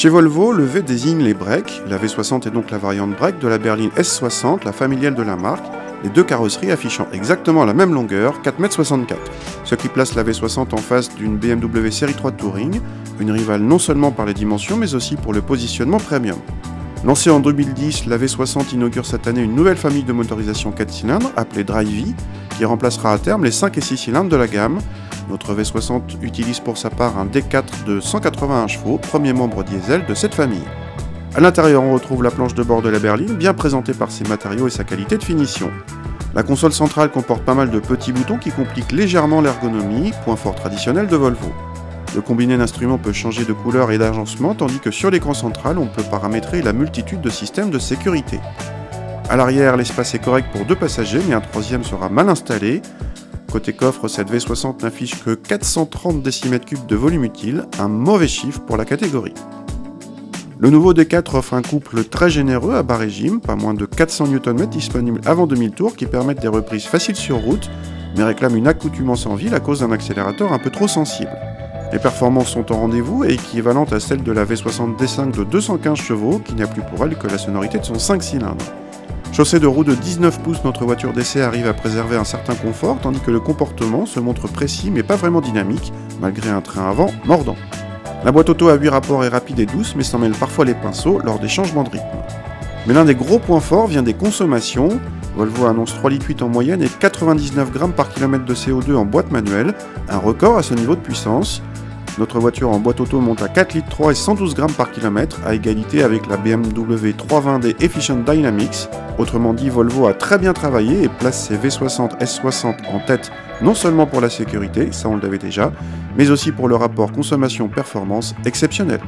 Chez Volvo, le V désigne les breaks. La V60 est donc la variante break de la berline S60, la familiale de la marque, les deux carrosseries affichant exactement la même longueur, 4,64 m, ce qui place la V60 en face d'une BMW Série 3 Touring, une rivale non seulement par les dimensions mais aussi pour le positionnement premium. Lancée en 2010, la V60 inaugure cette année une nouvelle famille de motorisation 4 cylindres appelée Drive-E, qui remplacera à terme les 5 et 6 cylindres de la gamme. Notre V60 utilise pour sa part un D4 de 181 chevaux, premier membre diesel de cette famille. A l'intérieur, on retrouve la planche de bord de la berline, bien présentée par ses matériaux et sa qualité de finition. La console centrale comporte pas mal de petits boutons qui compliquent légèrement l'ergonomie, point fort traditionnel de Volvo. Le combiné d'instruments peut changer de couleur et d'agencement, tandis que sur l'écran central, on peut paramétrer la multitude de systèmes de sécurité. À l'arrière, l'espace est correct pour 2 passagers, mais un troisième sera mal installé. Côté coffre, cette V60 n'affiche que 430 décimètres-cubes de volume utile, un mauvais chiffre pour la catégorie. Le nouveau D4 offre un couple très généreux à bas régime, pas moins de 400 Nm disponibles avant 2000 tours qui permettent des reprises faciles sur route, mais réclament une accoutumance en ville à cause d'un accélérateur un peu trop sensible. Les performances sont au rendez-vous et équivalentes à celles de la V60 D5 de 215 chevaux, qui n'a plus pour elle que la sonorité de son 5 cylindres. Chaussée de roues de 19 pouces, notre voiture d'essai arrive à préserver un certain confort, tandis que le comportement se montre précis mais pas vraiment dynamique, malgré un train avant mordant. La boîte auto à 8 rapports est rapide et douce, mais s'en mêle parfois les pinceaux lors des changements de rythme. Mais l'un des gros points forts vient des consommations. Volvo annonce 3,8 litres en moyenne et 99 grammes par kilomètre de CO2 en boîte manuelle, un record à ce niveau de puissance. Notre voiture en boîte auto monte à 4,3 litres et 112 grammes par kilomètre, à égalité avec la BMW 320d Efficient Dynamics. Autrement dit, Volvo a très bien travaillé et place ses V60 S60 en tête, non seulement pour la sécurité, ça on le savait déjà, mais aussi pour le rapport consommation-performance exceptionnel.